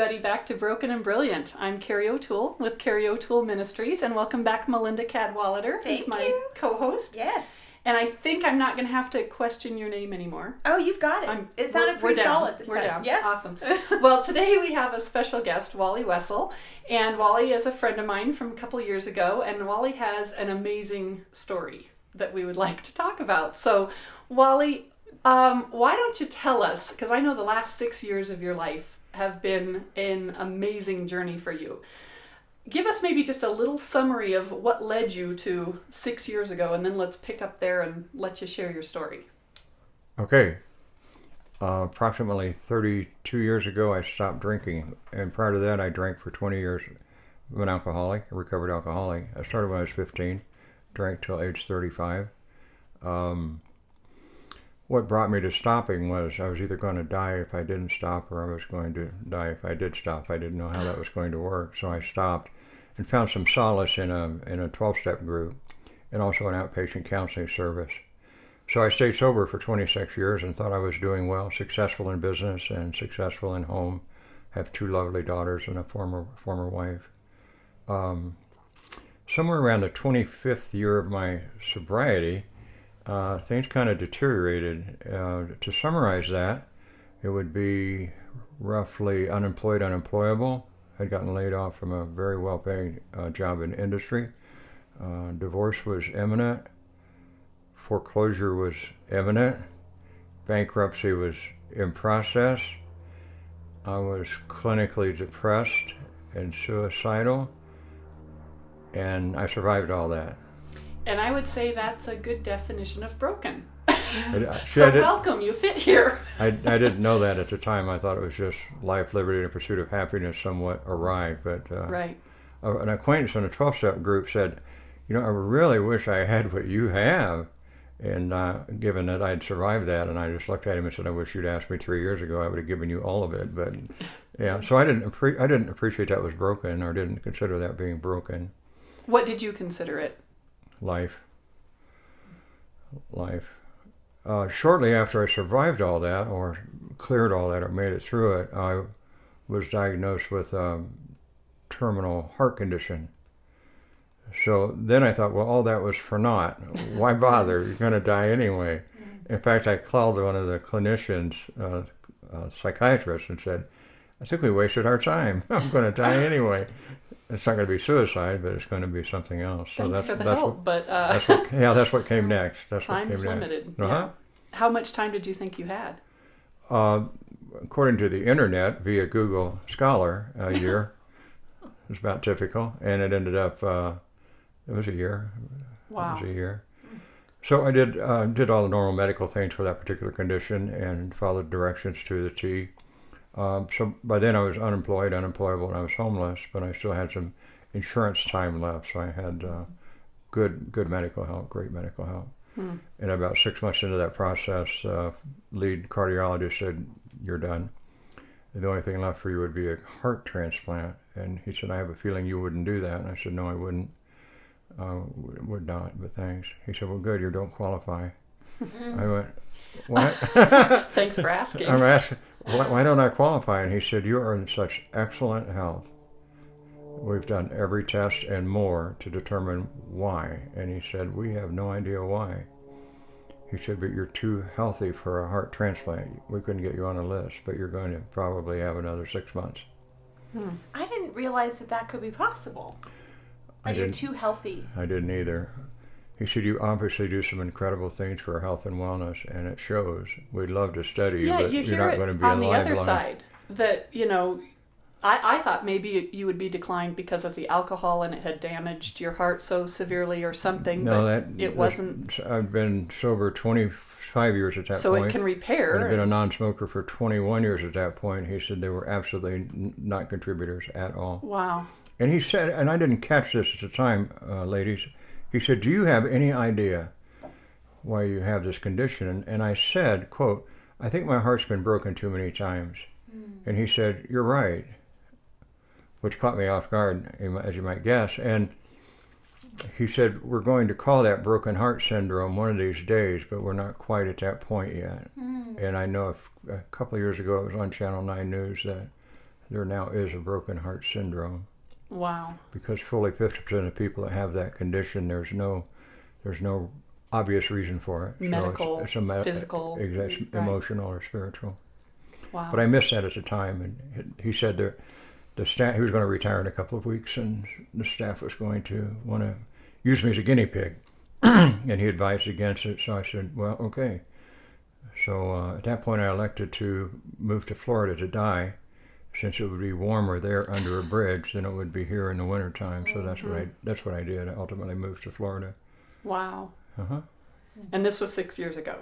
everybody back to Broken and Brilliant. I'm Carrie O'Toole with Carrie O'Toole Ministries, and welcome back Melinda Cadwallader, who's my co-host. Yes. And I think I'm not going to have to question your name anymore. Oh, you've got it. It sounded pretty solid this time. We're down. Yes. Awesome. Well, today we have a special guest, Wally Wessel. And Wally is a friend of mine from a couple years ago, and Wally has an amazing story that we would like to talk about. So, Wally, why don't you tell us, because I know the last 6 years of your life have been an amazing journey for you. Give us maybe just a little summary of what led you to 6 years ago, and then let's pick up there and let you share your story. Okay. Approximately 32 years ago, I stopped drinking. And prior to that, I drank for 20 years. I'm an alcoholic, a recovered alcoholic. I started when I was 15, drank till age 35. What brought me to stopping was I was either going to die if I didn't stop, or I was going to die if I did stop. I didn't know how that was going to work, so I stopped and found some solace in a 12-step group and also an outpatient counseling service. So I stayed sober for 26 years and thought I was doing well, successful in business and successful in home. Have 2 lovely daughters and a former wife. Somewhere around the 25th year of my sobriety, things kind of deteriorated. To summarize that, it would be roughly unemployed, unemployable. I'd gotten laid off from a very well-paying job in industry. Divorce was imminent. Foreclosure was imminent. Bankruptcy was in process. I was clinically depressed and suicidal, and I survived all that. And I would say that's a good definition of broken. So welcome, you fit here. I didn't know that at the time. I thought it was just life, liberty, and pursuit of happiness somewhat awry. But right. An acquaintance in a 12-step group said, I really wish I had what you have. And given that I'd survived that, and I just looked at him and said, I wish you'd asked me 3 years ago, I would have given you all of it. But yeah, so I didn't appreciate that was broken, or didn't consider that being broken. What did you consider it? Life. Shortly after I survived all that, or cleared all that, or made it through it, I was diagnosed with a terminal heart condition. So then I thought, well, all that was for naught. Why bother? You're going to die anyway. In fact, I called one of the clinicians, psychiatrist, and said, I think we wasted our time. I'm going to die anyway. It's not going to be suicide, but it's going to be something else. So Thanks for the help, but that's what came next. Time's limited. Uh-huh. Yeah. How much time did you think you had? According to the internet, via Google Scholar, a year. It's about typical, and it ended up. It was a year. Wow. It was a year. So I did all the normal medical things for that particular condition and followed directions to the T. So by then I was unemployed, unemployable, and I was homeless, but I still had some insurance time left. So I had good medical help, great medical help. And about 6 months into that process, lead cardiologist said, "You're done. And the only thing left for you would be a heart transplant." And he said, "I have a feeling you wouldn't do that." And I said, "No, I wouldn't. Would not, but thanks." He said, "Well, good, you don't qualify." I went, "What?" Thanks for asking. I'm asking, why don't I qualify? And he said, "You are in such excellent health. We've done every test and more to determine why." And he said, "We have no idea why." He said, "But you're too healthy for a heart transplant. We couldn't get you on a list, but you're going to probably have another 6 months." I didn't realize that could be possible. You're too healthy. I didn't either. He said, "You obviously do some incredible things for health and wellness, and it shows. We'd love to study you, but you're not going to be alive long." On the other side, that, I thought maybe you would be declined because of the alcohol and it had damaged your heart so severely or something, but it wasn't. I've been sober 25 years at that point. So it can repair. I've been a non-smoker for 21 years at that point. He said they were absolutely not contributors at all. Wow. And he said, and I didn't catch this at the time, ladies, he said, "Do you have any idea why you have this condition?" And I said, quote, "I think my heart's been broken too many times." And he said, "You're right," which caught me off guard, as you might guess. And he said, "We're going to call that broken heart syndrome one of these days, but we're not quite at that point yet." And I know a couple of years ago it was on Channel 9 News that there now is a broken heart syndrome. Wow. Because fully 50% of people that have that condition, there's no obvious reason for it. Medical, so it's physical, right. Emotional or spiritual. Wow. But I missed that at the time, and he said the staff, he was going to retire in a couple of weeks, and the staff was going to want to use me as a guinea pig, and he advised against it. So I said, well, okay. So at that point, I elected to move to Florida to die, since it would be warmer there under a bridge than it would be here in the wintertime. So that's what I did. I ultimately moved to Florida. Wow. Uh-huh. And this was 6 years ago.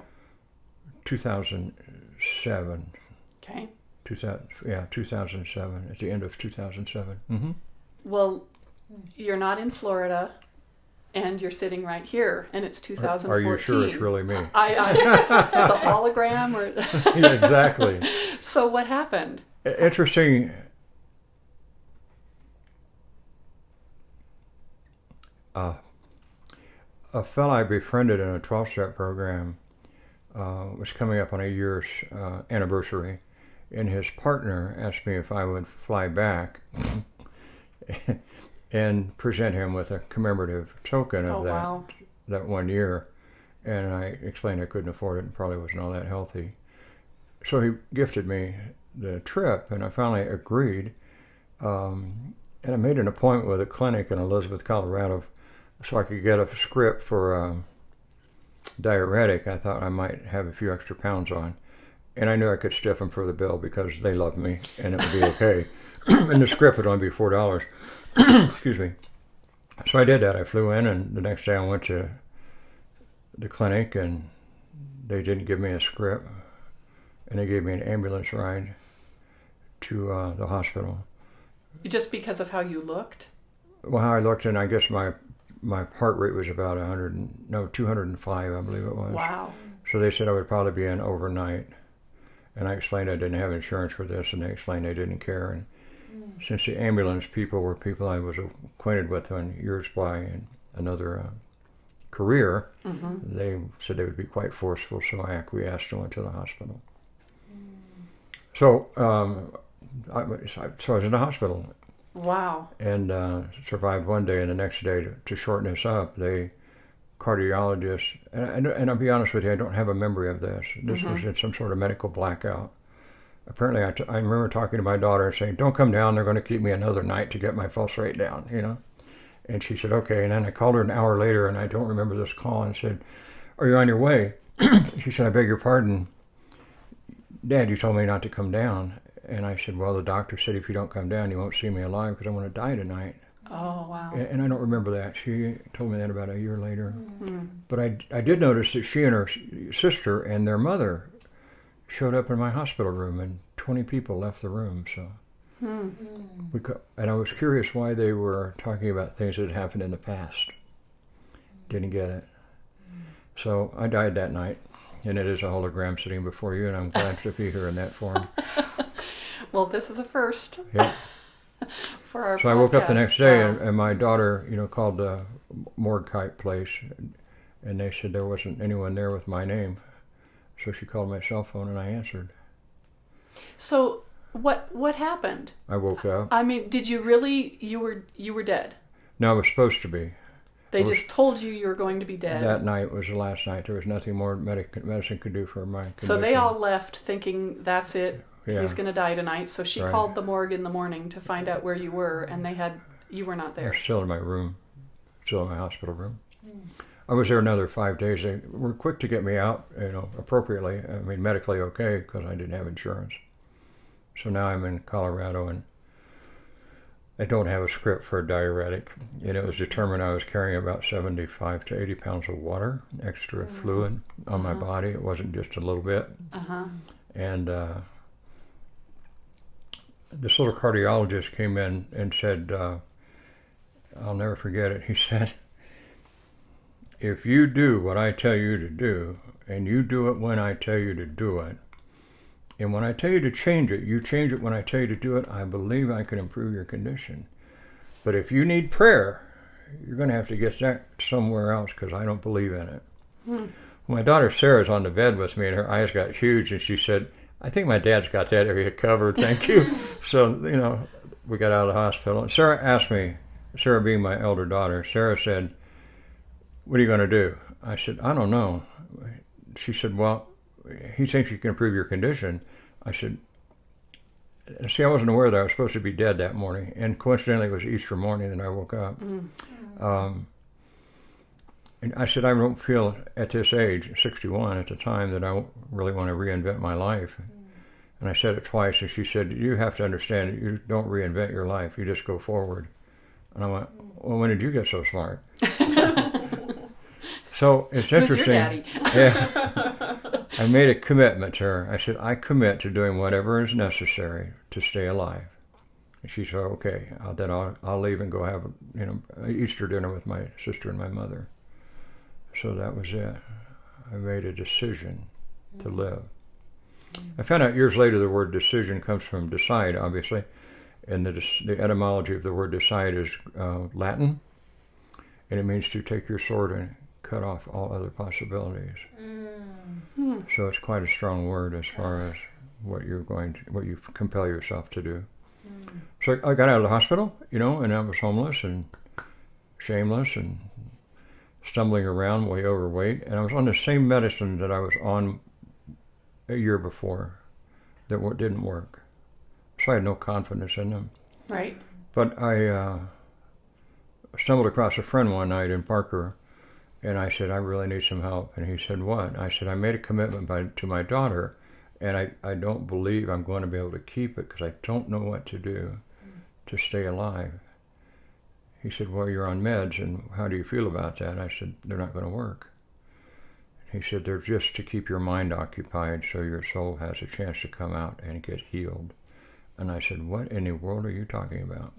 2007. Okay. 2007. At the end of 2007. Mm-hmm. Well, you're not in Florida, and you're sitting right here, and it's 2014. Are you sure it's really me? It's a hologram, or Yeah, exactly. So what happened? Interesting. A fellow I befriended in a 12-step program was coming up on a year's anniversary, and his partner asked me if I would fly back and present him with a commemorative token of that 1 year. And I explained I couldn't afford it and probably wasn't all that healthy. So he gifted me the trip, and I finally agreed. And I made an appointment with a clinic in Elizabeth, Colorado, so I could get a script for diuretic. I thought I might have a few extra pounds on. And I knew I could stiff them for the bill because they loved me, and it would be okay. And the script would only be $4. Excuse me. So I did that. I flew in, and the next day I went to the clinic, and they didn't give me a script, and they gave me an ambulance ride to the hospital. Just because of how you looked? Well, how I looked, and I guess my heart rate was about 205, I believe it was. Wow. So they said I would probably be in overnight. And I explained I didn't have insurance for this, and they explained they didn't care. And since the ambulance people were people I was acquainted with on years by in another career, they said they would be quite forceful, so I acquiesced and went to the hospital. So I was in the hospital. Wow. And survived one day, and the next day, to shorten this up, cardiologist, and I'll be honest with you, I don't have a memory of this. This was in some sort of medical blackout. Apparently, I remember talking to my daughter and saying, don't come down, they're going to keep me another night to get my pulse rate down, you know. And she said, okay. And then I called her an hour later, and I don't remember this call, and said, are you on your way? She said, I beg your pardon. Dad, you told me not to come down. And I said, well, the doctor said if you don't come down, you won't see me alive because I'm going to die tonight. Oh, wow. And I don't remember that. She told me that about a year later. But I did notice that she and her sister and their mother showed up in my hospital room, and 20 people left the room. So, and I was curious why they were talking about things that had happened in the past. Didn't get it. So I died that night, and it is a hologram sitting before you, and I'm glad to be here in that form. Well, this is a first. Yeah. For our So I woke up the next day, Wow. and my daughter, called the morgue type place, and they said there wasn't anyone there with my name. So she called my cell phone, and I answered. So what happened? I woke up. I mean, did you really? You were dead. No, I was supposed to be. They just told you were going to be dead. That night was the last night. There was nothing more medicine could do for my condition. So they all left thinking, that's it. Yeah. He's going to die tonight. So she Right. called the morgue in the morning to find out where you were, and you were not there. They're still in my room, still in my hospital room. I was there another 5 days. They were quick to get me out, appropriately. I mean, medically okay, because I didn't have insurance. So now I'm in Colorado, and I don't have a script for a diuretic. And it was determined I was carrying about 75 to 80 pounds of water, extra fluid on my body. It wasn't just a little bit. And this little cardiologist came in and said, I'll never forget it. He said, if you do what I tell you to do, and you do it when I tell you to do it, and when I tell you to change it, you change it when I tell you to do it, I believe I can improve your condition. But if you need prayer, you're going to have to get that somewhere else, because I don't believe in it. My daughter Sarah's on the bed with me, and her eyes got huge, and she said, I think my dad's got that area covered, thank you. So, we got out of the hospital. And Sarah asked me, Sarah being my elder daughter, Sarah said, "What are you going to do?" I said, "I don't know." She said, "Well, he thinks you can improve your condition." I said, see, I wasn't aware that I was supposed to be dead that morning. And coincidentally, it was Easter morning that I woke up. And I said, I don't feel at this age, 61 at the time, that I really want to reinvent my life. And I said it twice, and she said, "You have to understand, you don't reinvent your life, you just go forward." And I went, "Well, when did you get so smart?" So it's interesting. Who's your daddy? Yeah. I made a commitment to her. I said, "I commit to doing whatever is necessary to stay alive." And she said, "Okay, then I'll leave and go have Easter dinner with my sister and my mother." So that was it. I made a decision to live. I found out years later the word decision comes from decide, obviously, and the etymology of the word decide is Latin, and it means to take your sword and cut off all other possibilities. So it's quite a strong word as far as what you compel yourself to do. So I got out of the hospital, and I was homeless and shameless and stumbling around, way overweight, and I was on the same medicine that I was on a year before that didn't work. So I had no confidence in them. Right. But I stumbled across a friend one night in Parker, and I said, "I really need some help." And he said, "What?" I said, "I made a commitment to my daughter, and I don't believe I'm going to be able to keep it because I don't know what to do to stay alive." He said, "Well, you're on meds, and how do you feel about that?" I said, "They're not going to work." He said, "They're just to keep your mind occupied so your soul has a chance to come out and get healed." And I said, "What in the world are you talking about?"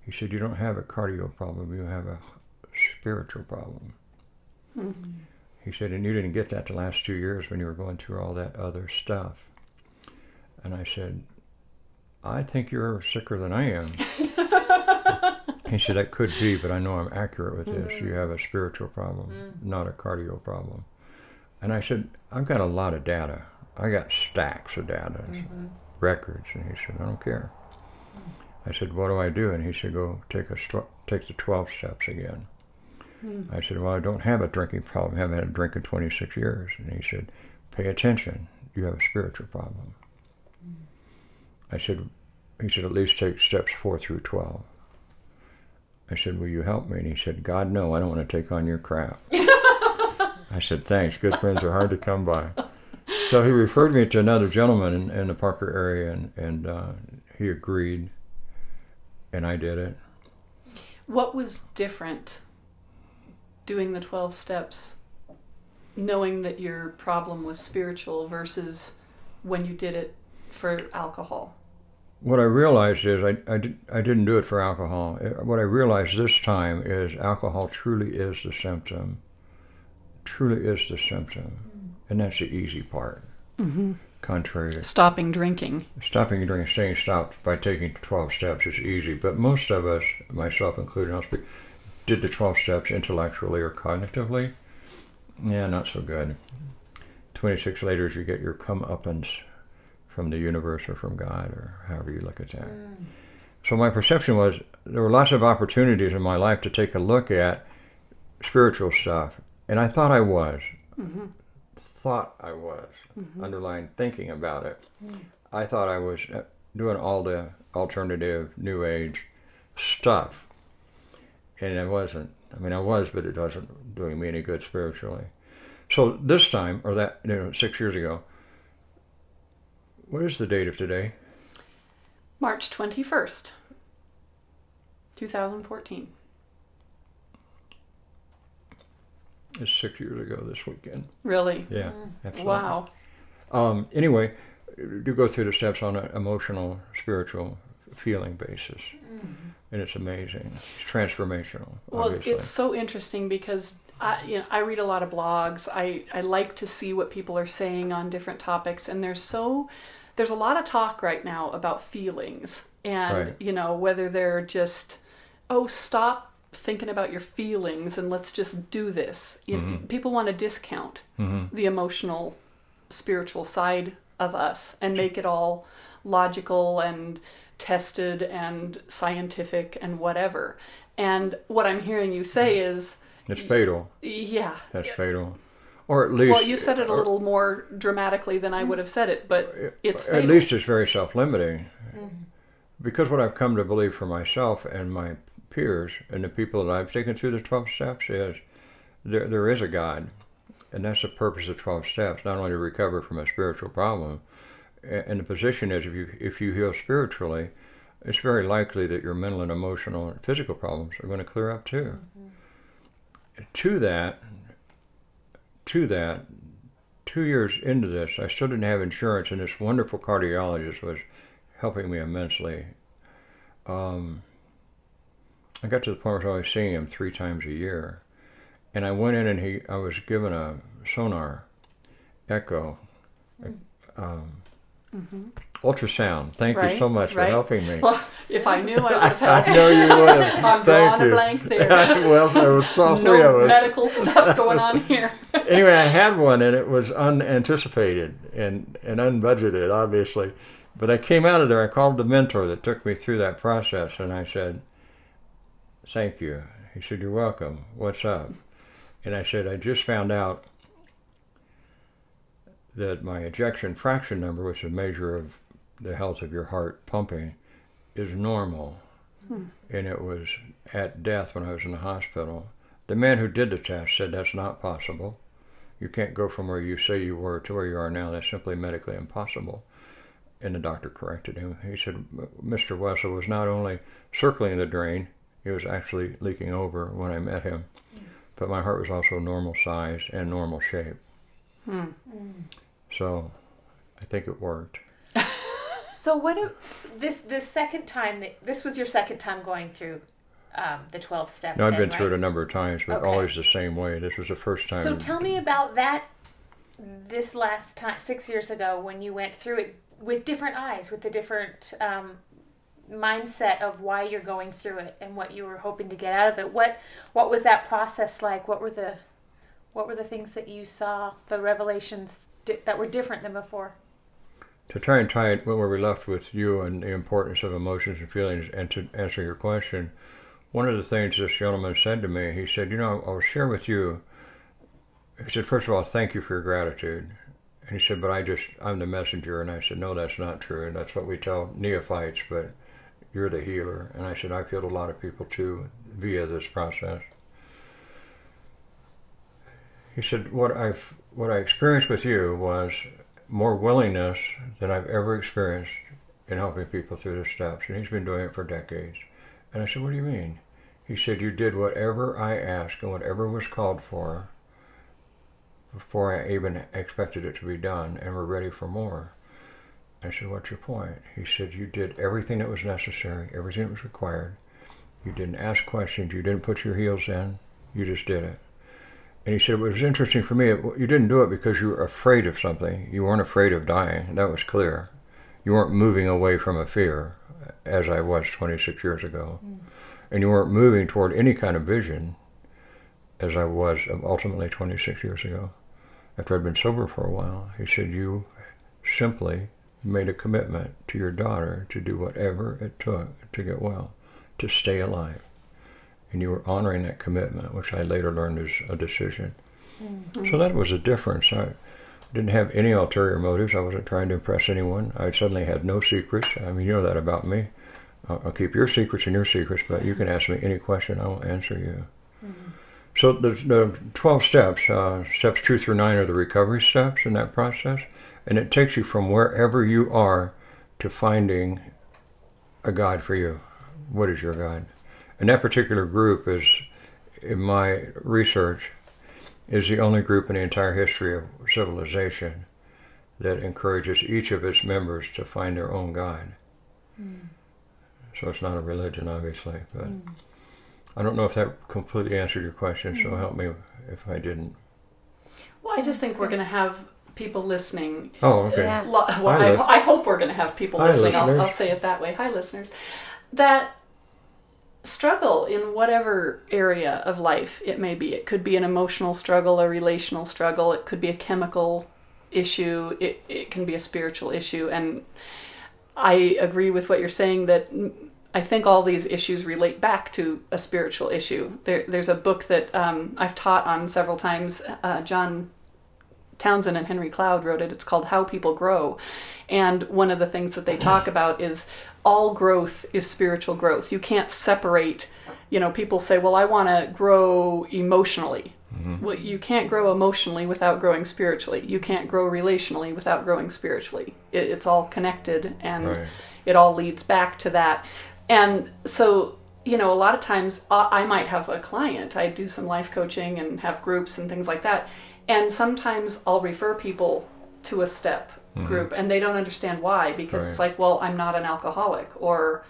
He said, "You don't have a cardio problem, you have a spiritual problem." He said, "And you didn't get that the last 2 years when you were going through all that other stuff." And I said, "I think you're sicker than I am." He said, "That could be, but I know I'm accurate with this. You have a spiritual problem, not a cardio problem." And I said, "I've got a lot of data. I got stacks of data, records." And he said, "I don't care." I said, "What do I do?" And he said, "Go take the 12 steps again." I said, "Well, I don't have a drinking problem. I haven't had a drink in 26 years. And he said, "Pay attention. You have a spiritual problem." He said, "At least take steps 4 through 12. I said, "Will you help me?" And he said, "God, no, I don't want to take on your crap." I said, "Thanks. Good friends are hard to come by." So he referred me to another gentleman in the Parker area, and he agreed, and I did it. What was different doing the 12 steps, knowing that your problem was spiritual versus when you did it for alcohol? What I realized is I didn't do it for alcohol. What I realized this time is alcohol truly is the symptom. Truly is the symptom. And that's the easy part. Contrary to stopping drinking. Stopping drinking, staying stopped by taking 12 steps is easy. But most of us, myself included, I'll speak, did the 12 steps intellectually or cognitively. Yeah, not so good. 26 later, you get your comeuppance from the universe or from God, or however you look at that. So my perception was there were lots of opportunities in my life to take a look at spiritual stuff, and I thought I was. Underlying thinking about it. I thought I was doing all the alternative, new age stuff, and I wasn't. I mean, I was, but it wasn't doing me any good spiritually. So this time, or that 6 years ago, what is the date of today? March 21st, 2014. It's 6 years ago this weekend. Really? Yeah, absolutely. Wow. Anyway, do go through the steps on an emotional, spiritual, feeling basis. And it's amazing. It's transformational, obviously. Well, it's so interesting because I read a lot of blogs. I like to see what people are saying on different topics, and there's a lot of talk right now about feelings and, whether they're just, stop thinking about your feelings and let's just do this. People want to discount the emotional, spiritual side of us and make it all logical and tested and scientific and whatever. And what I'm hearing you say is... It's fatal. Yeah. That's fatal. Or at least... Well, you said it a little more dramatically than I would have said it, but it's fatal. At least it's very self-limiting. Because what I've come to believe for myself and my peers and the people that I've taken through the 12 steps is there is a God. And that's the purpose of 12 steps, not only to recover from a spiritual problem. And the position is, if you heal spiritually, it's very likely that your mental and emotional and physical problems are going to clear up too. To that, 2 years into this, I still didn't have insurance, and this wonderful cardiologist was helping me immensely. I got to the point where I was seeing him 3 times a year. And I went in and I was given a sonar, echo, ultrasound. Thank you so much for helping me. Well, if I knew, I would have helped. I know you would have. I'm drawing a blank there. Well, there was all 3 of us. No medical stuff going on here. Anyway, I had one, and it was unanticipated and unbudgeted, obviously. But I came out of there. I called the mentor that took me through that process, and I said, "Thank you." He said, "You're welcome. What's up?" And I said, "I just found out that my ejection fraction number, which is a measure of the health of your heart pumping, is normal." And it was at death when I was in the hospital. The man who did the test said that's not possible. You can't go from where you say you were to where you are now. That's simply medically impossible. And the doctor corrected him. He said, "Mr. Wessel was not only circling the drain, he was actually leaking over when I met him. But my heart was also normal size and normal shape." So I think it worked. So this second time, this was your second time going through the 12 step? No, I've been through it a number of times, but always the same way. This was the first time. So tell me about that, this last time, 6 years ago, when you went through it with different eyes, with the different mindset of why you're going through it and what you were hoping to get out of it. What was that process like? What were the things that you saw, the revelations that were different than before? To try and tie it where we left with you and the importance of emotions and feelings, and to answer your question, one of the things this gentleman said to me, he said, "I'll share with you." He said, "First of all, thank you for your gratitude." And he said, "But I'm the messenger." And I said, "No, that's not true. And that's what we tell neophytes, but you're the healer." And I said, "I've healed a lot of people too via this process." He said, what I experienced with you was more willingness than I've ever experienced in helping people through the steps. And he's been doing it for decades. And I said, "What do you mean?" He said, "You did whatever I asked and whatever was called for before I even expected it to be done, and were ready for more." I said, "What's your point?" He said, "You did everything that was necessary, everything that was required. You didn't ask questions. You didn't put your heels in. You just did it." And he said, "It was interesting for me. You didn't do it because you were afraid of something. You weren't afraid of dying. That was clear. You weren't moving away from a fear, as I was 26 years ago. And you weren't moving toward any kind of vision, as I was ultimately 26 years ago, after I'd been sober for a while." He said, "You simply made a commitment to your daughter to do whatever it took to get well, to stay alive. And you were honoring that commitment," which I later learned is a decision. So that was a difference. I didn't have any ulterior motives. I wasn't trying to impress anyone. I suddenly had no secrets. I mean, you know that about me. I'll keep your secrets and your secrets, but you can ask me any question, I will answer you. So the 12 steps, steps 2 through 9 are the recovery steps in that process. And it takes you from wherever you are to finding a God for you. What is your God? And that particular group is, in my research, is the only group in the entire history of civilization that encourages each of its members to find their own God. So it's not a religion, obviously, but I don't know if that completely answered your question, so help me if I didn't. Well, I just think we're going to have people listening. Oh, okay. Yeah. Well, I hope we're going to have people listening. I'll say it that way. Hi, listeners. That struggle in whatever area of life it may be. It could be an emotional struggle, a relational struggle. It could be a chemical issue, it can be a spiritual issue. And I agree with what you're saying, that I think all these issues relate back to a spiritual issue. There's a book that I've taught on several times. John Townsend and Henry Cloud wrote it. It's called How People Grow. And one of the things that they talk about is all growth is spiritual growth. You can't separate, people say, well, I want to grow emotionally. Mm-hmm. Well, you can't grow emotionally without growing spiritually. You can't grow relationally without growing spiritually. It's all connected, and right. It all leads back to that. And so, a lot of times I might have a client. I do some life coaching and have groups and things like that. And sometimes I'll refer people to a step mm-hmm. group, and they don't understand why, because right. It's like, well, I'm not an alcoholic, or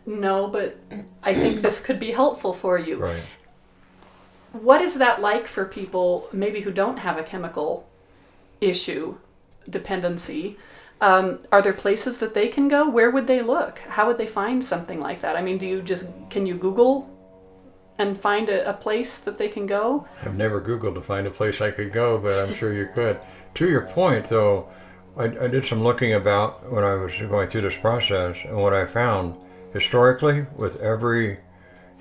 no, but I think this could be helpful for you. Right. What is that like for people maybe who don't have a chemical issue, dependency? Are there places that they can go? Where would they look? How would they find something like that? I mean, can you Google and find a place that they can go? I've never Googled to find a place I could go, but I'm sure you could. To your point, though, I did some looking about when I was going through this process, and what I found historically with every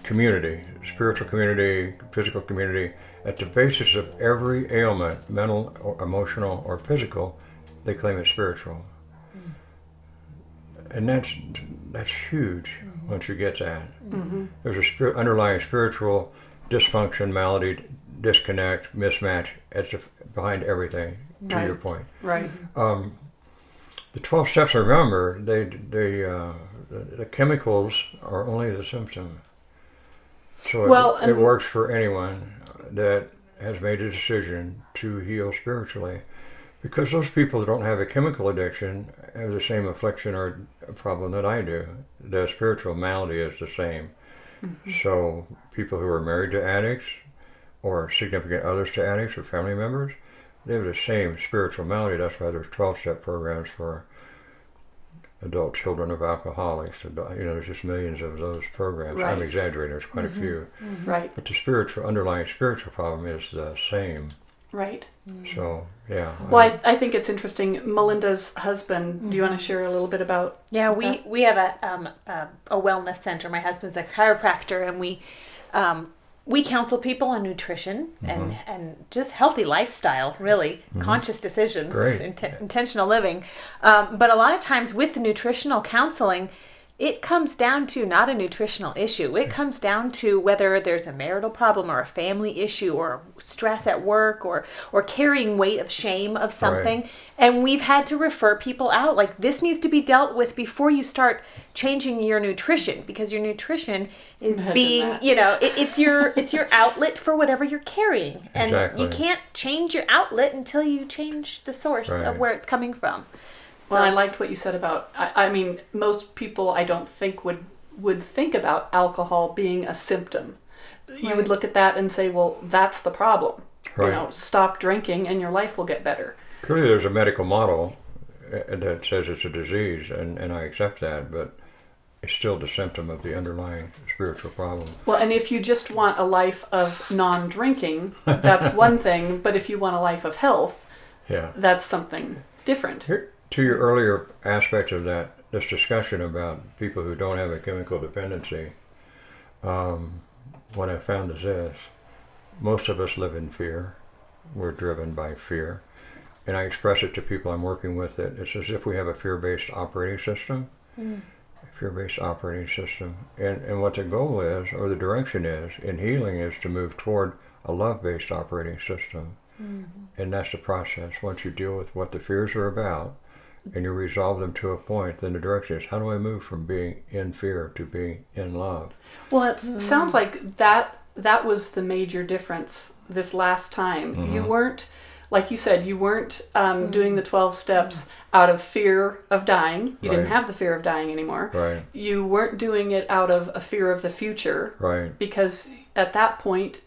community, spiritual community, physical community, at the basis of every ailment, mental or emotional or physical, they claim it's spiritual. And that's huge mm-hmm. once you get that. Mm-hmm. There's a underlying spiritual dysfunction, malady, disconnect, mismatch behind everything, to right. your point. Right. The 12 steps, remember, the chemicals are only the symptom. So it works for anyone that has made a decision to heal spiritually. Because those people that don't have a chemical addiction have the same affliction or problem that I do. The spiritual malady is the same. Mm-hmm. So people who are married to addicts or significant others to addicts or family members, they have the same spiritual malady. That's why there's 12-step programs for adult children of alcoholics. There's just millions of those programs. Right. I'm exaggerating, there's quite mm-hmm. a few. Mm-hmm. Right. But the underlying spiritual problem is the same. Right. So, yeah. Well, I think it's interesting. Melinda's husband, mm-hmm. do you want to share a little bit about Yeah, we have a wellness center. My husband's a chiropractor, and we counsel people on nutrition mm-hmm. and just healthy lifestyle, really, mm-hmm. conscious decisions, intentional living. But a lot of times with the nutritional counseling, it comes down to not a nutritional issue. It comes down to whether there's a marital problem or a family issue or stress at work or carrying weight of shame of something. Right. And we've had to refer people out. Like, this needs to be dealt with before you start changing your nutrition, because your nutrition is being, it's your outlet for whatever you're carrying. And exactly. You can't change your outlet until you change the source right. of where it's coming from. Well, I liked what you said about, I mean, most people I don't think would think about alcohol being a symptom. Right. You would look at that and say, well, that's the problem. Right. Stop drinking and your life will get better. Clearly there's a medical model that says it's a disease, and I accept that, but it's still the symptom of the underlying spiritual problem. Well, and if you just want a life of non-drinking, that's one thing, but if you want a life of health, that's something different. To your earlier aspect of this discussion about people who don't have a chemical dependency, what I found is this: most of us live in fear. We're driven by fear. And I express it to people I'm working with that it's as if we have a fear-based operating system. Fear-based operating system. And what the goal is, or the direction is, in healing is to move toward a love-based operating system. Mm-hmm. And that's the process. Once you deal with what the fears are about, and you resolve them to a point, then the direction is, how do I move from being in fear to being in love? Well, it sounds like that was the major difference this last time. Mm-hmm. You weren't, like you said, doing the 12 steps out of fear of dying. You didn't have the fear of dying anymore. Right. You weren't doing it out of a fear of the future. Right. Because at that point,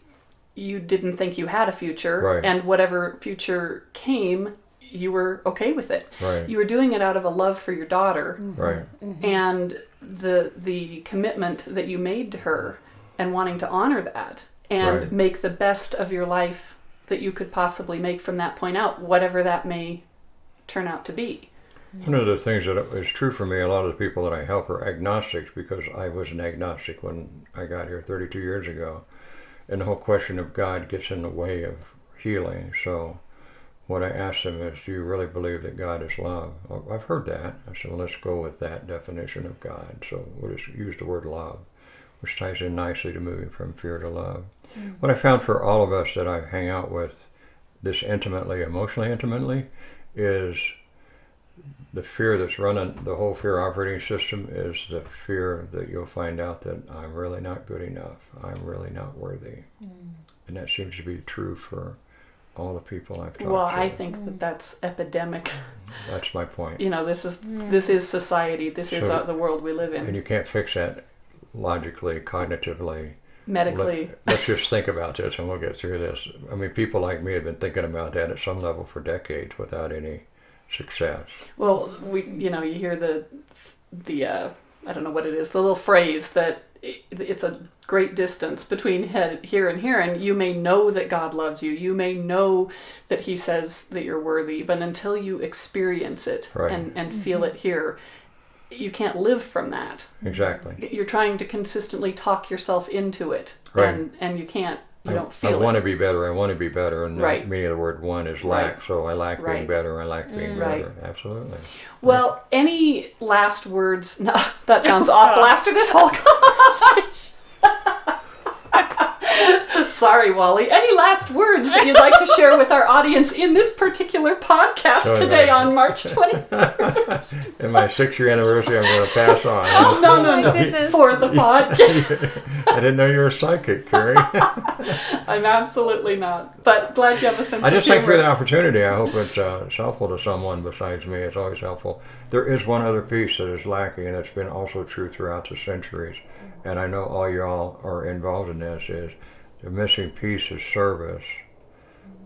you didn't think you had a future. Right. And whatever future came, you were okay with it. Right. You were doing it out of a love for your daughter. Right. And the commitment that you made to her, and wanting to honor that and make the best of your life that you could possibly make from that point out, whatever that may turn out to be. One of the things that is true for me, a lot of the people that I help are agnostics, because I was an agnostic when I got here 32 years ago. And the whole question of God gets in the way of healing. So what I ask them is, do you really believe that God is love? Oh, I've heard that. I said, well, let's go with that definition of God. So we'll just use the word love, which ties in nicely to moving from fear to love. What I found for all of us that I hang out with this intimately, emotionally intimately, is the fear that's running the whole fear operating system is the fear that you'll find out that I'm really not good enough. I'm really not worthy. And that seems to be true for all the people I've talked to. Well, I think that that's epidemic. That's my point. You know, this is society. This is the world we live in. And you can't fix that logically, cognitively, medically. Let's just think about this and we'll get through this. I mean, people like me have been thinking about that at some level for decades without any success. Well, you hear the I don't know what it is, the little phrase that it's a great distance between here and here, and you may know that God loves you. You may know that He says that you're worthy, but until you experience it and feel it here, you can't live from that. Exactly. You're trying to consistently talk yourself into it, and you can't. You don't feel it. I want to be better. I want to be better. And the meaning of the word "one" is lack. So I lack being better. I lack being better. Absolutely. Well, any last words? No, that sounds awful after this whole conversation. Sorry, Wally. Any last words that you'd like to share with our audience in this particular podcast today on March 21st? In my 6-year anniversary, I'm going to pass on. Oh, no. For the podcast. I didn't know you were psychic, Carrie. I'm absolutely not. But glad you have a sense of humor. I just thank you for the opportunity. I hope it's helpful to someone besides me. It's always helpful. There is one other piece that is lacking, and it's been also true throughout the centuries. And I know all y'all are involved in this, is the missing piece is service.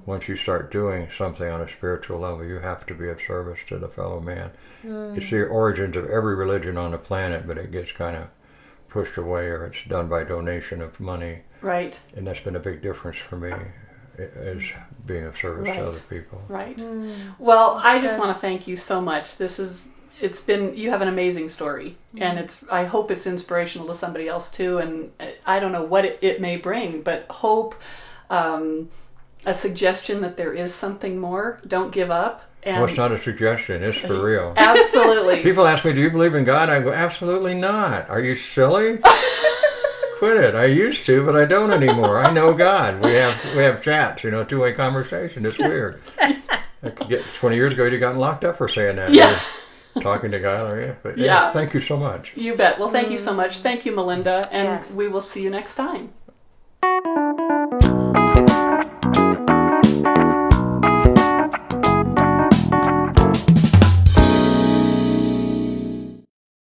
Once you start doing something on a spiritual level, you have to be of service to the fellow man. It's the origins of every religion on the planet, but it gets kind of pushed away, or it's done by donation of money. Right. And that's been a big difference for me, is being of service to other people. Right. Well, I just want to thank you so much. You have an amazing story, and I hope it's inspirational to somebody else too, and I don't know what it may bring, but hope, a suggestion that there is something more. Don't give up. And it's not a suggestion, it's for real. Absolutely. People ask me, do you believe in God? I go, absolutely not. Are you silly? Quit it. I used to, but I don't anymore. I know God. We have chats, two-way conversation. It's weird. 20 years ago, you'd gotten locked up for saying that. Yeah. Talking to God, are you? But yeah. Thank you so much. You bet. Well, thank you so much. Thank you, Melinda, and we will see you next time.